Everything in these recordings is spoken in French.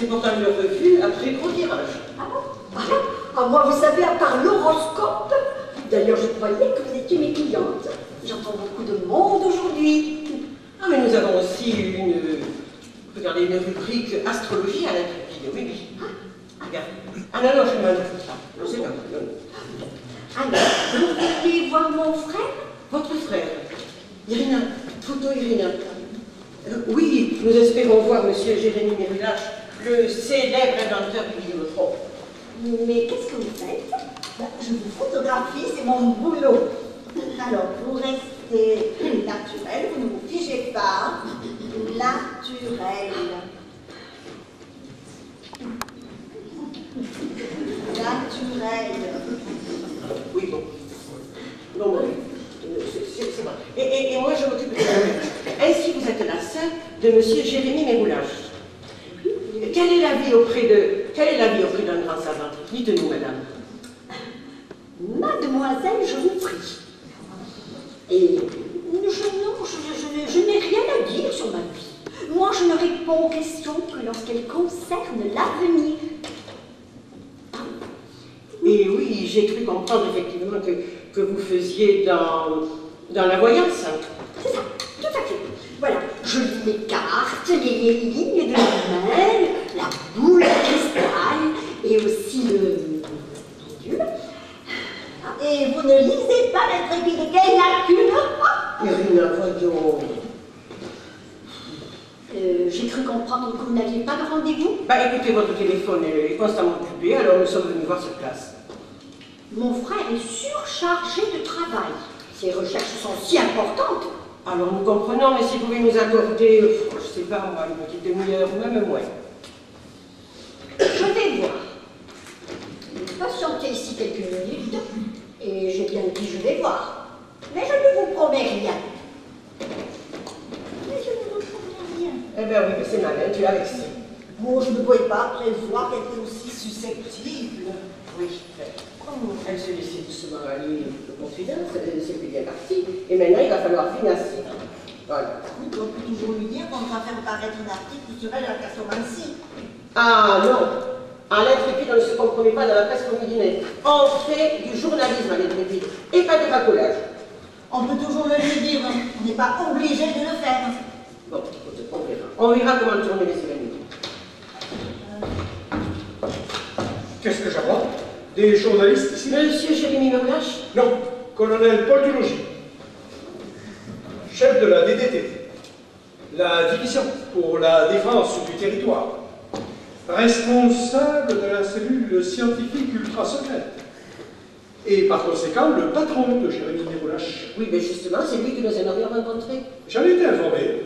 pourtant une revue à très gros tirage. Ah bon? Ah, moi, vous savez, à part l'horoscope, d'ailleurs, je croyais que vous étiez mes clientes. J'entends beaucoup de monde aujourd'hui. Ah, mais nous avons aussi regardez, une rubrique astrologie à l'Intrépide, oui, oui. Regarde. Ah non, non, je m'en fous ça. Non, c'est pas. Alors, vous voulez voir mon frère? Votre frère, Irina, photo Irina. Oui, nous espérons voir monsieur Jérémy Mérulache, le célèbre inventeur du vidéotron. Mais qu'est-ce que vous faites? Je vous photographie, c'est mon boulot. Alors, vous restez naturel, vous ne vous figez pas. Naturel. Naturel. Oui, bon. Non, bon, c'est vrai. Et moi, je m'occupe de la ainsi, vous êtes la sœur de monsieur Jérémy Mérulache. Quelle est la vie auprès d'un grand savant? Dites-nous, madame. Mademoiselle, je vous prie. Et je n'ai rien à dire sur ma vie. Moi, je ne réponds aux questions que lorsqu'elles concernent l'avenir. Et oui, j'ai cru comprendre effectivement que vous faisiez dans la voyance. C'est ça, tout à fait. Voilà, je lis les cartes, les lignes de lumière, la boule de cristal et aussi le pendule. Et vous ne lisez pas l'Intrépide, quelle lacune? Irina, voyons. J'ai cru comprendre que vous n'aviez pas de rendez-vous. Bah écoutez, votre téléphone est constamment occupé, alors nous sommes venus voir sur place. Mon frère est surchargé de travail. Ses recherches sont si importantes. Alors nous comprenons, mais si vous pouvez nous accorder, je sais pas moi, une petite demi-heure ou même moins. Je vais voir. Patientez ici quelques minutes, et j'ai bien dit je vais voir. Mais je ne vous promets rien. Mais je ne vous promets rien. Eh bien oui, mais c'est malin, tu as réussi. Bon, je ne pouvais pas prévoir qu'elle était aussi susceptible. Oui, elle se laissait doucement aller de confidence, c'est bien parti, et maintenant il va falloir financer. Voilà. On peut toujours lui dire qu'on va faire paraître un article sur elle à la cartomancie. Ah non, à l'Intrépide, on ne se compromet pas dans la presse quotidienne. On fait du journalisme à l'Intrépide, et pas de racolage. On peut toujours le lui dire, on n'est pas obligé de le faire. Bon, écoute, on verra. On verra comment tourner les événements. Qu'est-ce que j'apprends? Des journalistes ici? Monsieur Jérémy Mérulache? Non, colonel Paul Dulogy, chef de la DDT, la division pour la défense du territoire, responsable de la cellule scientifique ultra secrète, et par conséquent le patron de Jérémy Mérulache. Oui, mais justement, c'est lui que nous aimerions rencontrer. J'en ai été informé,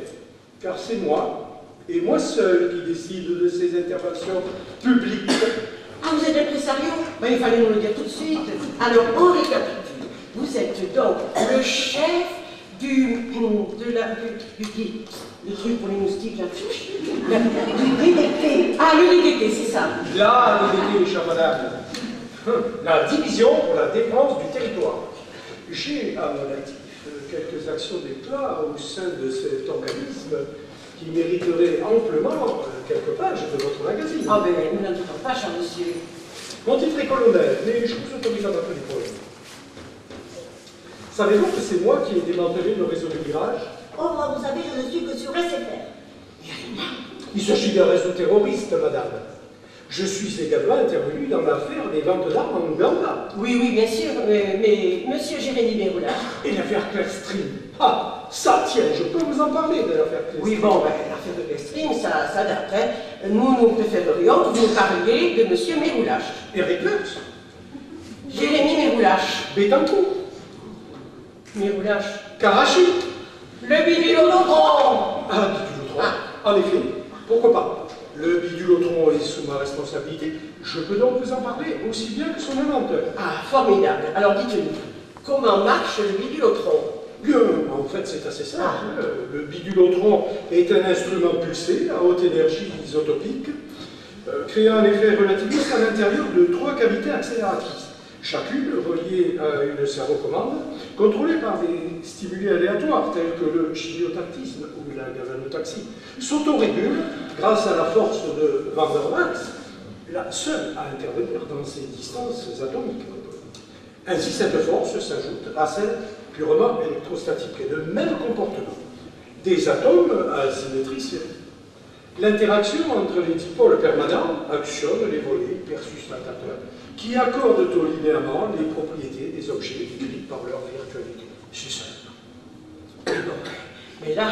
car c'est moi, et moi seul, qui décide de ces interventions publiques. Ah, vous êtes impresario? Ben, il fallait nous le dire tout de suite. Alors, on récapitule. Vous êtes donc le chef du truc pour les moustiques, là. Du DDT. Ah, le DDT, c'est ça. La DDT, chère madame. La division pour la défense du territoire. J'ai à mon actif quelques actions d'éclat au sein de cet organisme qui mériteraient amplement quelques pages de votre magazine. Ah, ben, nous n'en doutons pas, cher monsieur. Mon titre est colonel, mais je vous autorise à m'appeler Paul. Savez-vous que c'est moi qui ai démantelé le réseau de Mirage? Oh, moi, vous savez, je ne suis que sur SFR. Il s'agit d'un réseau terroriste, madame. Je suis également intervenu dans l'affaire des ventes d'armes en Ouganda. Oui, oui, bien sûr, mais monsieur Jérémy Mérulache. Et l'affaire Clearstream. Ah, ça tiens, je peux vous en parler de l'affaire Clearstream. Oui, bon, ben, l'affaire de Clearstream, ça date. Hein. Nous préférerions que vous nous parliez de monsieur Mérulache. Eric Lutz. Jérémy Mérulache. Bétancourt. Mérulache. Karachi. Le bidulotron. Ah, bidulotron. En effet, pourquoi pas. Le bidulotron est sous ma responsabilité. Je peux donc vous en parler aussi bien que son inventeur. Ah, formidable. Alors dites-nous, comment marche le bidulotron? Bien, en fait, c'est assez simple. Le bidulotron est un instrument pulsé à haute énergie isotopique, créant un effet relativiste à l'intérieur de 3 cavités accélératrices. chacune reliée à une cerveau-commande, contrôlée par des stimuli aléatoires tels que le chimiotactisme ou la galvanotaxie, s'autorégule grâce à la force de Van der Waals, la seule à intervenir dans ces distances atomiques. Ainsi, cette force s'ajoute à celle purement électrostatique et de même comportement des atomes à symétrie sphérique. L'interaction entre les dipôles permanents actionne les volets persustatateurs qui accordent aux linéaments les propriétés des objets décrits par leur virtualité. C'est simple. Mais là,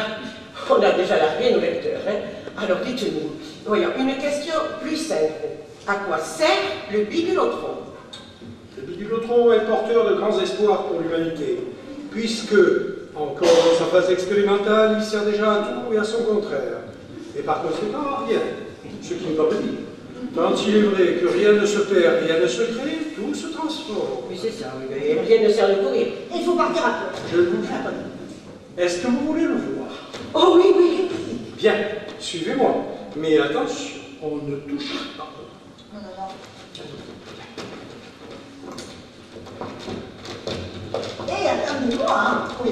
on a déjà largué nos lecteurs. Hein. Alors dites-nous, voyons, une question plus simple. À quoi sert le bibulotron? Le bibulotron est porteur de grands espoirs pour l'humanité, puisque, encore dans sa phase expérimentale, il sert déjà à tout et à son contraire. Et par conséquent, à rien. Ce qui ne veut pas dire. Tant il est vrai que rien ne se perd, rien ne se crée, tout se transforme. Oui, c'est ça, oui, mais rien ne sert de courir. Il faut partir à peu. Je vous dis. Est-ce que vous voulez le voir? Oh oui, oui. Bien, suivez-moi. Mais attention, on ne touche pas. Non, non, non. Et attendez-moi, hein. Oui.